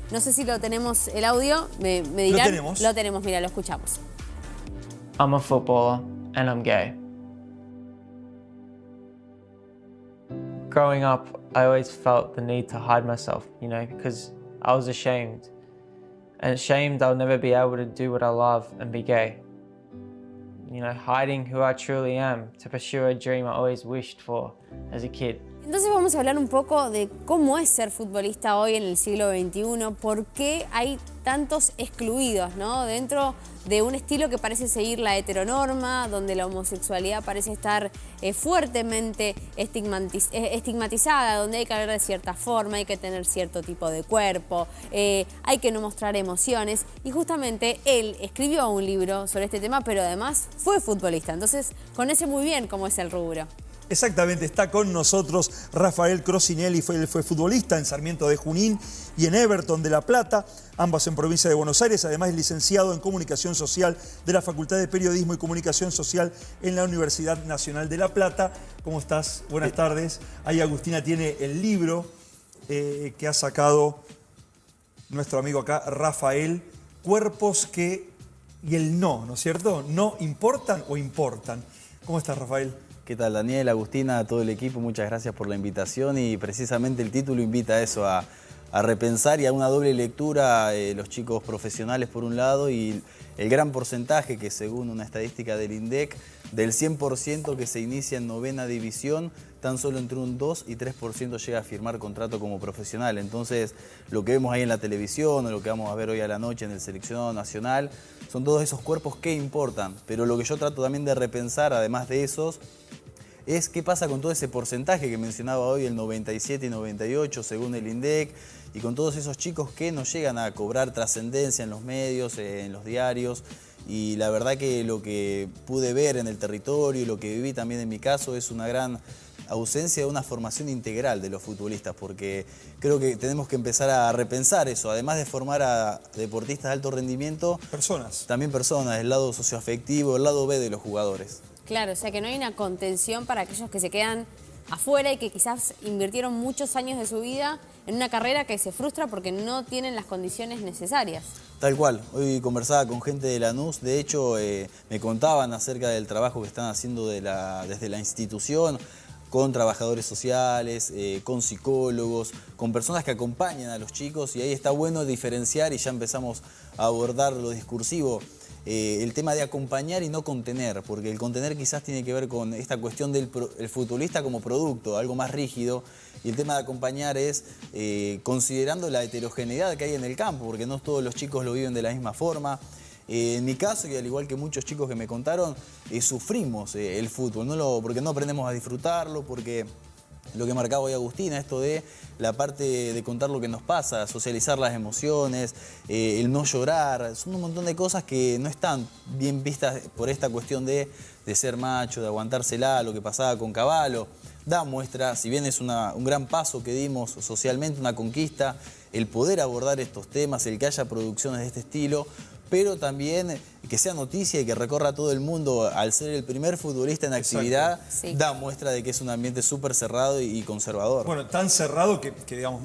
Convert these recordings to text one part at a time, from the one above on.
No sé si lo tenemos el audio, me dirán. Lo tenemos, mira, lo escuchamos. I'm a footballer and I'm gay. Growing up, I always felt the need to hide myself, you know, because I was ashamed. And ashamed I'll never be able to do what I love and be gay. You know, hiding who I truly am to pursue a dream I always wished for as a kid. Entonces vamos a hablar un poco de cómo es ser futbolista hoy en el siglo XXI, por qué hay tantos excluidos, ¿no? Dentro de un estilo que parece seguir la heteronorma, donde la homosexualidad parece estar fuertemente estigmatizada, donde hay que hablar de cierta forma, hay que tener cierto tipo de cuerpo, hay que no mostrar emociones. Y justamente él escribió un libro sobre este tema, pero además fue futbolista, entonces conoce muy bien cómo es el rubro. Exactamente, está con nosotros Rafael Crosinelli, fue futbolista en Sarmiento de Junín y en Everton de La Plata, ambas en provincia de Buenos Aires. Además es licenciado en Comunicación Social de la Facultad de Periodismo y Comunicación Social en la Universidad Nacional de La Plata. ¿Cómo estás? Buenas tardes. Ahí Agustina tiene el libro que ha sacado nuestro amigo acá, Rafael, Cuerpos que... y el no, ¿no es cierto? ¿No importan o importan? ¿Cómo estás, Rafael? ¿Qué tal, Daniel, Agustina, todo el equipo? Muchas gracias por la invitación y precisamente el título invita a eso, a repensar y a una doble lectura los chicos profesionales por un lado y el gran porcentaje que según una estadística del INDEC, del 100% que se inicia en novena división, tan solo entre un 2 y 3% llega a firmar contrato como profesional. Entonces, lo que vemos ahí en la televisión o lo que vamos a ver hoy a la noche en el seleccionado nacional, son todos esos cuerpos que importan. Pero lo que yo trato también de repensar, además de esos, es qué pasa con todo ese porcentaje que mencionaba hoy, el 97 y 98 según el INDEC, y con todos esos chicos que no llegan a cobrar trascendencia en los medios, en los diarios. Y la verdad que lo que pude ver en el territorio y lo que viví también en mi caso es una gran ausencia de una formación integral de los futbolistas, porque creo que tenemos que empezar a repensar eso, además de formar a deportistas de alto rendimiento. También personas, el lado socioafectivo, el lado B de los jugadores. Claro, o sea que no hay una contención para aquellos que se quedan afuera y que quizás invirtieron muchos años de su vida en una carrera que se frustra porque no tienen las condiciones necesarias. Tal cual, hoy conversaba con gente de Lanús, de hecho me contaban acerca del trabajo que están haciendo desde la institución, con trabajadores sociales, con psicólogos, con personas que acompañan a los chicos y ahí está bueno diferenciar y ya empezamos a abordar lo discursivo. El tema de acompañar y no contener, porque el contener quizás tiene que ver con esta cuestión del futbolista como producto, algo más rígido, y el tema de acompañar es considerando la heterogeneidad que hay en el campo, porque no todos los chicos lo viven de la misma forma. En mi caso, y al igual que muchos chicos que me contaron, sufrimos el fútbol, porque no aprendemos a disfrutarlo, porque lo que marcaba hoy Agustina, esto de la parte de contar lo que nos pasa, socializar las emociones, el no llorar, son un montón de cosas que no están bien vistas por esta cuestión de ser macho, de aguantársela, lo que pasaba con Cavallo. Da muestra, si bien es un gran paso que dimos socialmente, una conquista, el poder abordar estos temas, el que haya producciones de este estilo, pero también que sea noticia y que recorra todo el mundo al ser el primer futbolista en actividad, sí, da muestra de que es un ambiente súper cerrado y conservador. Bueno, tan cerrado que digamos,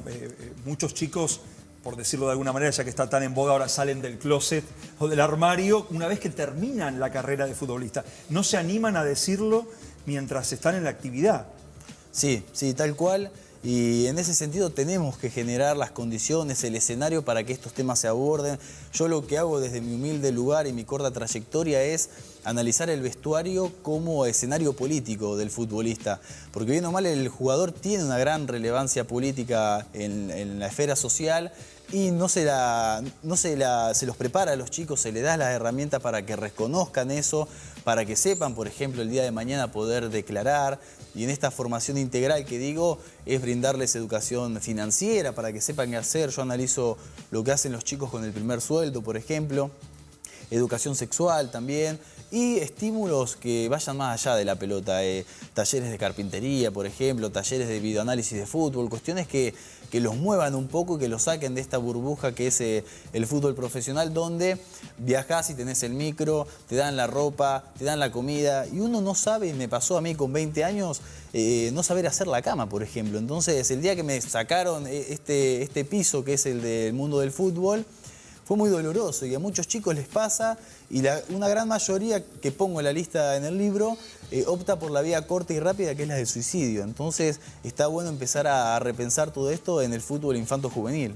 muchos chicos, por decirlo de alguna manera, ya que está tan en boga, ahora salen del closet o del armario una vez que terminan la carrera de futbolista. No se animan a decirlo mientras están en la actividad. Sí, sí, tal cual. Y en ese sentido tenemos que generar las condiciones, el escenario para que estos temas se aborden. Yo lo que hago desde mi humilde lugar y mi corta trayectoria es analizar el vestuario como escenario político del futbolista. Porque bien o mal el jugador tiene una gran relevancia política en la esfera social y se los prepara a los chicos, se les da las herramientas para que reconozcan eso, para que sepan, por ejemplo, el día de mañana poder declarar. Y en esta formación integral que digo, es brindarles educación financiera para que sepan qué hacer. Yo analizo lo que hacen los chicos con el primer sueldo, por ejemplo. Educación sexual también. Y estímulos que vayan más allá de la pelota. Talleres de carpintería, por ejemplo, talleres de videoanálisis de fútbol. Cuestiones que que los muevan un poco y que los saquen de esta burbuja que es el fútbol profesional, donde viajás y tenés el micro, te dan la ropa, te dan la comida, y uno no sabe, me pasó a mí con 20 años, no saber hacer la cama, por ejemplo. Entonces, el día que me sacaron este piso, que es el del mundo del fútbol, fue muy doloroso y a muchos chicos les pasa, y una gran mayoría que pongo en la lista en el libro opta por la vía corta y rápida, que es la del suicidio. Entonces está bueno empezar a repensar todo esto en el fútbol infanto-juvenil.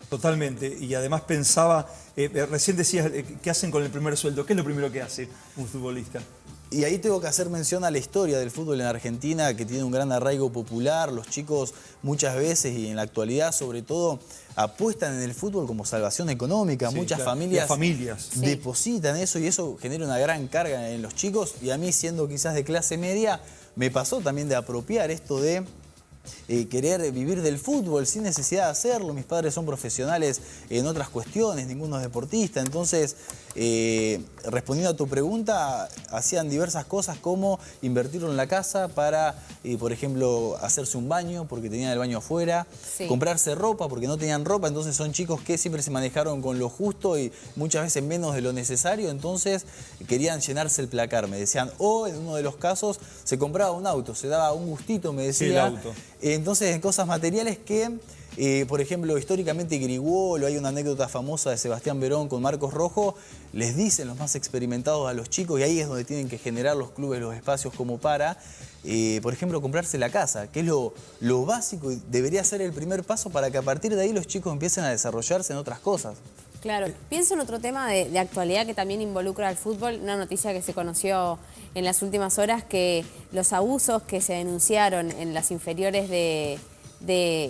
Totalmente, y además pensaba, recién decías, ¿qué hacen con el primer sueldo? ¿Qué es lo primero que hace un futbolista? Y ahí tengo que hacer mención a la historia del fútbol en Argentina, que tiene un gran arraigo popular. Los chicos muchas veces, y en la actualidad sobre todo, apuestan en el fútbol como salvación económica. Sí, Muchas claro. familias Sí. depositan eso, y eso genera una gran carga en los chicos. Y a mí, siendo quizás de clase media, me pasó también de apropiar esto de querer vivir del fútbol sin necesidad de hacerlo. Mis padres son profesionales en otras cuestiones, ninguno es deportista. Entonces, respondiendo a tu pregunta, hacían diversas cosas como invertirlo en la casa para, por ejemplo, hacerse un baño porque tenían el baño afuera, Sí. comprarse ropa porque no tenían ropa. Entonces son chicos que siempre se manejaron con lo justo y muchas veces menos de lo necesario. Entonces querían llenarse el placar, me decían. O en uno de los casos se compraba un auto, se daba un gustito, me decía. Sí, el auto. Entonces, en cosas materiales que, por ejemplo, históricamente Grigolo, hay una anécdota famosa de Sebastián Verón con Marcos Rojo, les dicen los más experimentados a los chicos, y ahí es donde tienen que generar los clubes los espacios como para, por ejemplo, comprarse la casa, que es lo básico y debería ser el primer paso para que a partir de ahí los chicos empiecen a desarrollarse en otras cosas. Claro, pienso en otro tema de actualidad que también involucra al fútbol, una noticia que se conoció en las últimas horas, que los abusos que se denunciaron en las inferiores de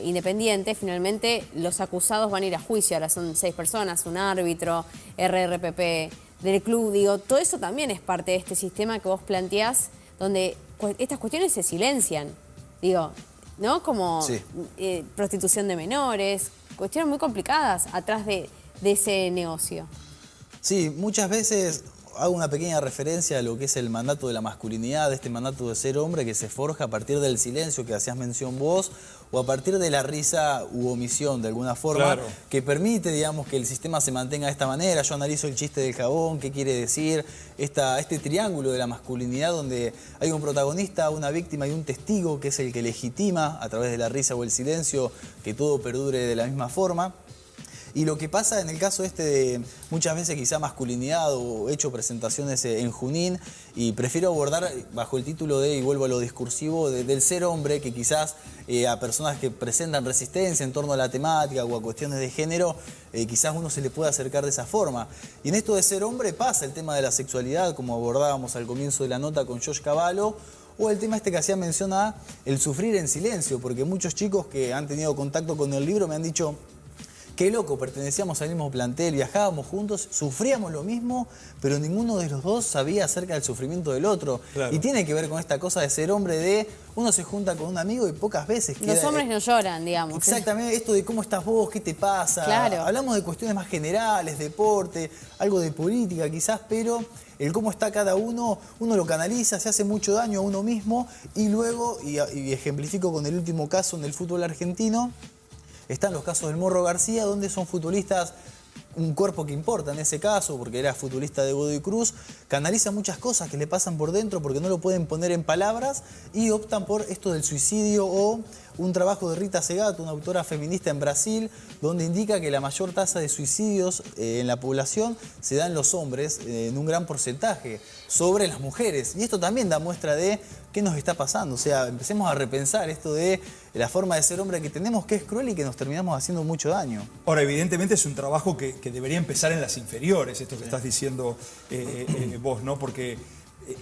Independiente, finalmente los acusados van a ir a juicio. Ahora son 6 personas, un árbitro, RRPP del club. Digo, todo eso también es parte de este sistema que vos planteás, donde estas cuestiones se silencian. Digo, ¿no? Como Sí. Prostitución de menores, cuestiones muy complicadas atrás de ese negocio. Sí, muchas veces hago una pequeña referencia a lo que es el mandato de la masculinidad, este mandato de ser hombre que se forja a partir del silencio que hacías mención vos, o a partir de la risa u omisión de alguna forma, Claro. que permite, digamos, que el sistema se mantenga de esta manera. Yo analizo el chiste del jabón, qué quiere decir, este triángulo de la masculinidad donde hay un protagonista, una víctima y un testigo que es el que legitima a través de la risa o el silencio que todo perdure de la misma forma. Y lo que pasa en el caso de muchas veces quizá masculinidad, o he hecho presentaciones en Junín, y prefiero abordar bajo el título de, y vuelvo a lo discursivo, del ser hombre, que quizás a personas que presentan resistencia en torno a la temática o a cuestiones de género, quizás uno se le pueda acercar de esa forma. Y en esto de ser hombre pasa el tema de la sexualidad, como abordábamos al comienzo de la nota con Josh Cavallo, o el tema que hacía mención a el sufrir en silencio, porque muchos chicos que han tenido contacto con el libro me han dicho: qué loco, pertenecíamos al mismo plantel, viajábamos juntos, sufríamos lo mismo, pero ninguno de los dos sabía acerca del sufrimiento del otro. Claro. Y tiene que ver con esta cosa de ser hombre, de uno se junta con un amigo y pocas veces queda... Los hombres no lloran, digamos. Exactamente, esto de cómo estás vos, qué te pasa. Claro. Hablamos de cuestiones más generales, deporte, algo de política quizás, pero el cómo está cada uno lo canaliza, se hace mucho daño a uno mismo, y luego, y ejemplifico con el último caso en el fútbol argentino, están los casos del Morro García, donde son futbolistas, un cuerpo que importa en ese caso, porque era futbolista de Godoy Cruz, canaliza muchas cosas que le pasan por dentro porque no lo pueden poner en palabras, y optan por esto del suicidio, o un trabajo de Rita Segato, una autora feminista en Brasil, donde indica que la mayor tasa de suicidios en la población se da en los hombres, en un gran porcentaje, sobre las mujeres. Y esto también da muestra de qué nos está pasando. O sea, empecemos a repensar esto de la forma de ser hombre que tenemos, que es cruel y que nos terminamos haciendo mucho daño. Ahora, evidentemente es un trabajo que debería empezar en las inferiores, esto que estás diciendo vos, ¿no? Porque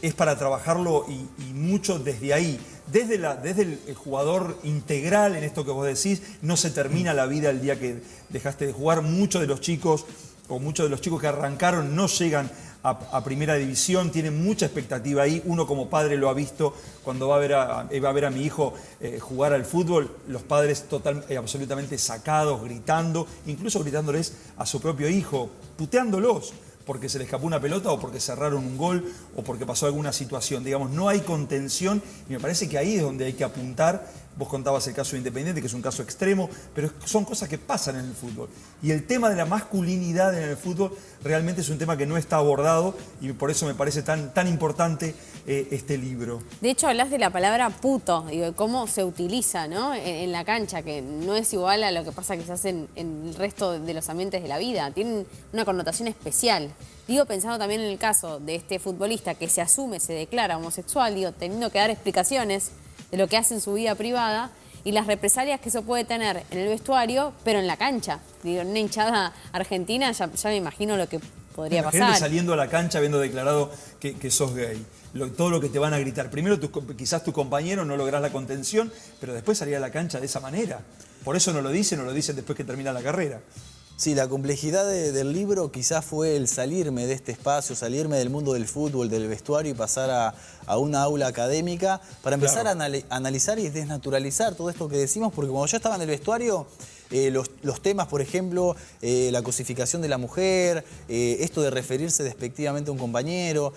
es para trabajarlo y mucho desde ahí. Desde el jugador integral, en esto que vos decís, no se termina la vida el día que dejaste de jugar. Muchos de los chicos que arrancaron no llegan a primera división, tienen mucha expectativa ahí. Uno como padre lo ha visto cuando va a ver a mi hijo jugar al fútbol, los padres absolutamente sacados, gritando, incluso gritándoles a su propio hijo, puteándolos porque se le escapó una pelota o porque cerraron un gol o porque pasó alguna situación. Digamos, no hay contención, y me parece que ahí es donde hay que apuntar Vos contabas el caso de Independiente, que es un caso extremo, pero son cosas que pasan en el fútbol. Y el tema de la masculinidad en el fútbol realmente es un tema que no está abordado y por eso me parece tan importante este libro. De hecho, hablas de la palabra puto, digo, de cómo se utiliza, ¿no? En la cancha, que no es igual a lo que pasa quizás en el resto de los ambientes de la vida. Tienen una connotación especial. Digo, pensando también en el caso de este futbolista que se asume, se declara homosexual, digo, teniendo que dar explicaciones de lo que hace en su vida privada y las represalias que eso puede tener en el vestuario, pero en la cancha. Digo, en una hinchada argentina ya me imagino lo que podría pasar. Imagínate saliendo a la cancha habiendo declarado que sos gay. Todo lo que te van a gritar. Primero, quizás tu compañero no lográs la contención, pero después salir a la cancha de esa manera. Por eso no lo dicen después que termina la carrera. Sí, la complejidad del libro quizás fue el salirme de este espacio, salirme del mundo del fútbol, del vestuario y pasar a una aula académica para empezar a analizar y desnaturalizar todo esto que decimos, porque cuando yo estaba en el vestuario, los temas, por ejemplo, la cosificación de la mujer, esto de referirse despectivamente a un compañero,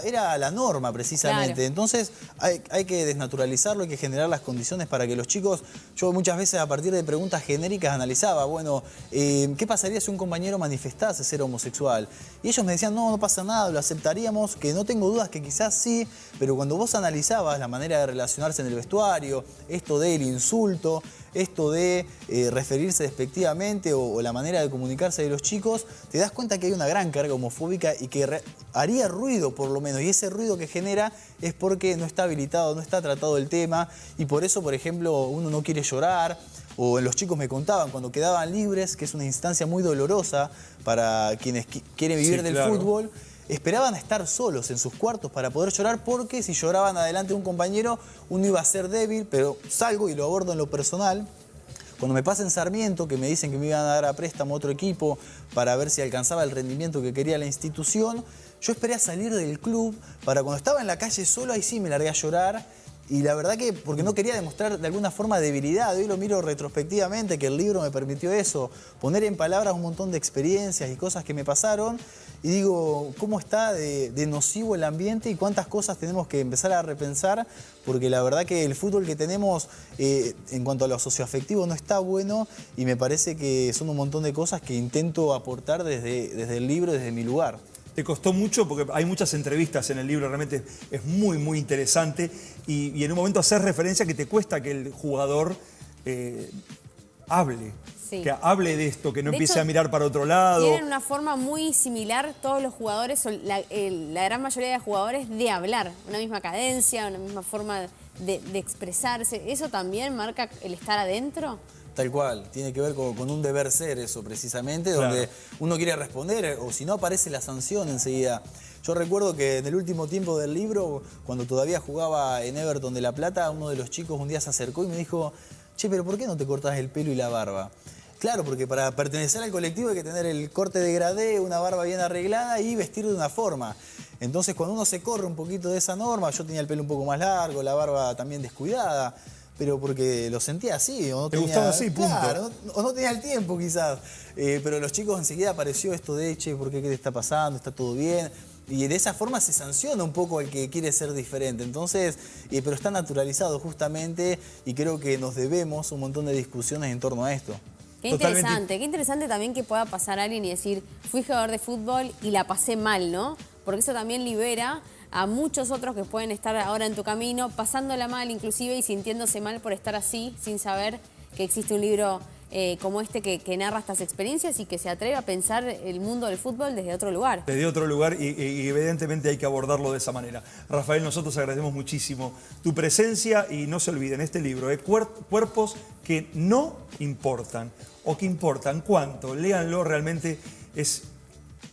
era la norma precisamente. Claro. Entonces hay que desnaturalizarlo, hay que generar las condiciones para que los chicos, yo muchas veces a partir de preguntas genéricas analizaba, bueno, ¿qué pasaría si un compañero manifestase ser homosexual? Y ellos me decían, no pasa nada, lo aceptaríamos, que no tengo dudas que quizás sí, pero cuando vos analizabas la manera de relacionarse en el vestuario, esto del insulto, esto de referirse despectivamente o la manera de comunicarse de los chicos, te das cuenta que hay una gran carga homofóbica y que haría ruido por lo menos. Y ese ruido que genera es porque no está habilitado, no está tratado el tema. Y por eso, por ejemplo, uno no quiere llorar. O los chicos me contaban cuando quedaban libres, que es una instancia muy dolorosa para quienes quieren vivir del fútbol. Esperaban a estar solos en sus cuartos para poder llorar porque si lloraban adelante de un compañero, uno iba a ser débil, pero salgo y lo abordo en lo personal. Cuando me pasa en Sarmiento, que me dicen que me iban a dar a préstamo otro equipo para ver si alcanzaba el rendimiento que quería la institución, yo esperé a salir del club para cuando estaba en la calle solo, ahí sí me largué a llorar. Y la verdad que, porque no quería demostrar de alguna forma debilidad, hoy lo miro retrospectivamente, que el libro me permitió eso, poner en palabras un montón de experiencias y cosas que me pasaron, y digo, ¿cómo está de nocivo el ambiente y cuántas cosas tenemos que empezar a repensar? Porque la verdad que el fútbol que tenemos en cuanto a lo socioafectivo no está bueno y me parece que son un montón de cosas que intento aportar desde el libro, desde mi lugar. Te costó mucho porque hay muchas entrevistas en el libro, realmente es muy interesante y en un momento hacer referencia que te cuesta que el jugador hable. Sí. Que hable de esto, que no de empiece hecho, a mirar para otro lado. Tienen una forma muy similar todos los jugadores, o la gran mayoría de jugadores, de hablar. Una misma cadencia, una misma forma de expresarse. ¿Eso también marca el estar adentro? Tal cual, tiene que ver con un deber ser eso precisamente, Claro. donde uno quiere responder o si no aparece la sanción enseguida. Yo recuerdo que en el último tiempo del libro, cuando todavía jugaba en Everton de La Plata, uno de los chicos un día se acercó y me dijo, che, pero ¿por qué no te cortás el pelo y la barba? Claro, porque para pertenecer al colectivo hay que tener el corte de gradé, una barba bien arreglada y vestir de una forma. Entonces cuando uno se corre un poquito de esa norma, yo tenía el pelo un poco más largo, la barba también descuidada, pero porque lo sentía así, o no ¿Te tenía, gustaba así, punto? Claro, o no tenía el tiempo quizás. Pero los chicos enseguida apareció esto de, che, ¿por qué? ¿Qué te está pasando? ¿Está todo bien? Y de esa forma se sanciona un poco al que quiere ser diferente. Entonces, pero está naturalizado justamente y creo que nos debemos un montón de discusiones en torno a esto. Qué Totalmente. interesante, qué interesante también que pueda pasar alguien y decir, fui jugador de fútbol y la pasé mal, ¿no? Porque eso también libera a muchos otros que pueden estar ahora en tu camino, pasándola mal inclusive y sintiéndose mal por estar así, sin saber que existe un libro como este que narra estas experiencias y que se atreve a pensar el mundo del fútbol desde otro lugar. Desde otro lugar y evidentemente hay que abordarlo de esa manera. Rafael, nosotros agradecemos muchísimo tu presencia y no se olviden, este libro, Cuerpos que no importan o que importan, ¿cuánto? Léanlo, realmente es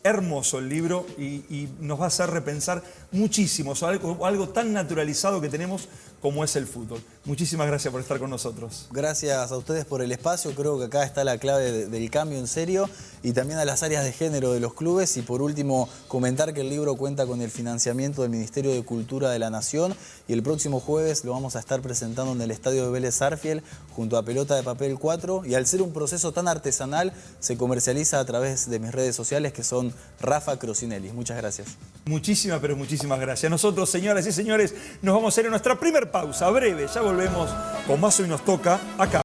hermoso el libro y nos va a hacer repensar muchísimo sobre algo tan naturalizado que tenemos como es el fútbol. Muchísimas gracias por estar con nosotros. Gracias a ustedes por el espacio, creo que acá está la clave del cambio en serio y también a las áreas de género de los clubes y por último comentar que el libro cuenta con el financiamiento del Ministerio de Cultura de la Nación y el próximo jueves lo vamos a estar presentando en el estadio de Vélez Sarsfield junto a Pelota de Papel 4 y al ser un proceso tan artesanal se comercializa a través de mis redes sociales que son Rafa Crosinelli. Muchas gracias. Muchísimas, pero muchísimas gracias. Nosotros, señoras y señores, nos vamos a ir a nuestra primera pausa breve, ya volvemos con Más Hoy Nos Toca acá.